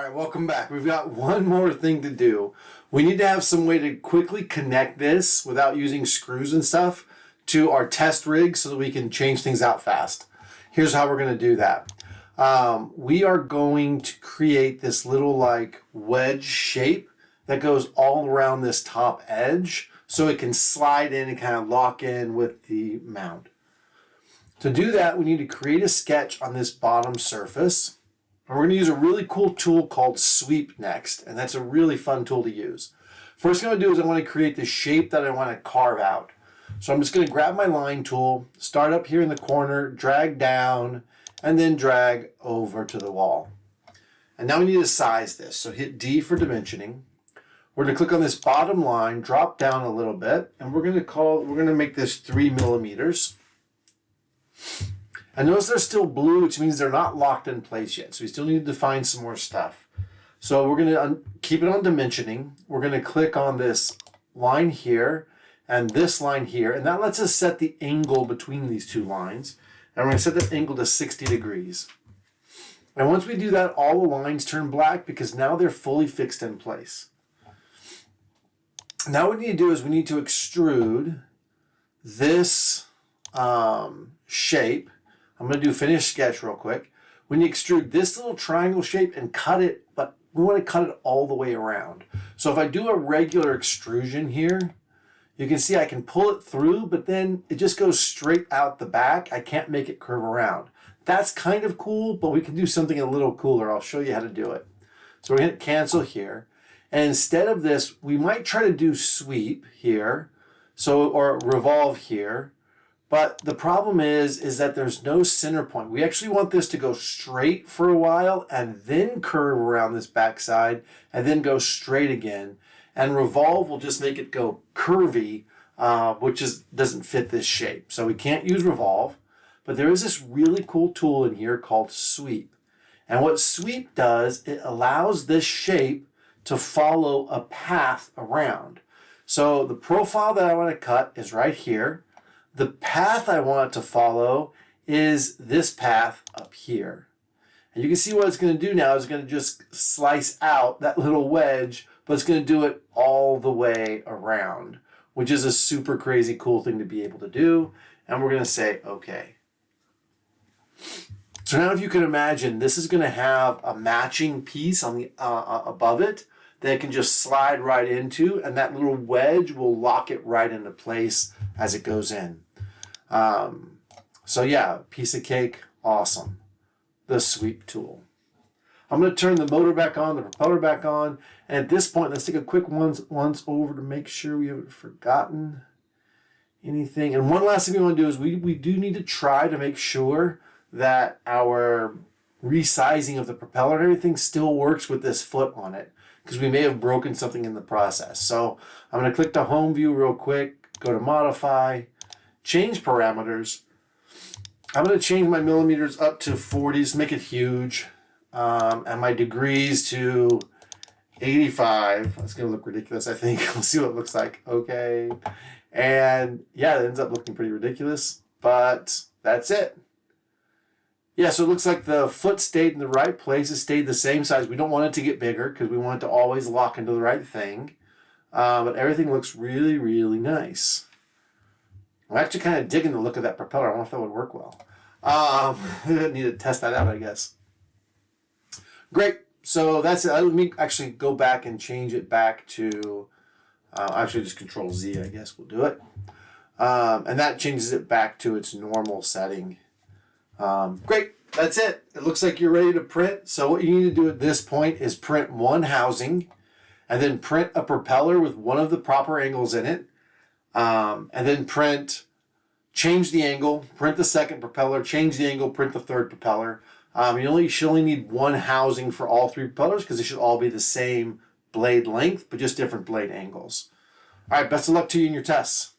right, welcome back. We've got one more thing to do. We need to have some way to quickly connect this without using screws and stuff to our test rig so that we can change things out fast. Here's how we're going to do that. We are going to create this little like wedge shape that goes all around this top edge so it can slide in and kind of lock in with the mount. To do that, we need to create a sketch on this bottom surface. And we're going to use a really cool tool called Sweep next, and that's a really fun tool to use. First thing I'm going to do is I want to create the shape that I want to carve out. So I'm just going to grab my line tool, start up here in the corner, drag down, and then drag over to the wall. And now we need to size this. So hit D for dimensioning. We're going to click on this bottom line, drop down a little bit, and we're going to make this 3 millimeters. And notice they're still blue, which means they're not locked in place yet. So we still need to define some more stuff. So we're going to keep it on dimensioning. We're going to click on this line here and this line here. And that lets us set the angle between these two lines. And we're going to set that angle to 60 degrees. And once we do that, all the lines turn black because now they're fully fixed in place. Now what we need to do is we need to extrude this shape. I'm going to do finish sketch real quick. We need to extrude this little triangle shape and cut it, but we want to cut it all the way around. So if I do a regular extrusion here, you can see I can pull it through, but then it just goes straight out the back. I can't make it curve around. That's kind of cool, but we can do something a little cooler. I'll show you how to do it. So we're going to hit cancel here. And instead of this, we might try to do sweep here, or revolve here. But the problem is that there's no center point. We actually want this to go straight for a while and then curve around this backside and then go straight again. And revolve will just make it go curvy, which doesn't fit this shape. So we can't use revolve, but there is this really cool tool in here called sweep. And what sweep does, it allows this shape to follow a path around. So the profile that I want to cut is right here. The path I want it to follow is this path up here. And you can see what it's going to do now is it's going to just slice out that little wedge, but it's going to do it all the way around, which is a super crazy cool thing to be able to do. And we're going to say, okay. So now if you can imagine, this is going to have a matching piece on the above it that it can just slide right into, and that little wedge will lock it right into place as it goes in. So yeah, piece of cake, awesome. The sweep tool. I'm going to turn the motor back on, the propeller back on, and at this point, let's take a quick once over to make sure we haven't forgotten anything. And one last thing we want to do is we do need to try to make sure that our resizing of the propeller and everything still works with this foot on it, because we may have broken something in the process. So I'm going to click the home view real quick, go to modify, change parameters. I'm going to change my millimeters up to 40s, make it huge, and my degrees to 85. That's going to look ridiculous, I think. We'll see what it looks like. Okay. And yeah, it ends up looking pretty ridiculous, but that's it. Yeah, so it looks like the foot stayed in the right place. It stayed the same size. We don't want it to get bigger because we want it to always lock into the right thing. But everything looks really, really nice. I'm actually kind of digging the look of that propeller. I don't know if that would work well. I need to test that out, I guess. Great. So that's it. Let me actually go back and change it back to, actually just Control Z, I guess we'll do it. And that changes it back to its normal setting. Great. That's it. It looks like you're ready to print. So what you need to do at this point is print one housing and then print a propeller with one of the proper angles in it. And then change the angle, print the second propeller, change the angle, print the third propeller. You should only need one housing for all three propellers because they should all be the same blade length, but just different blade angles. All right, best of luck to you in your tests.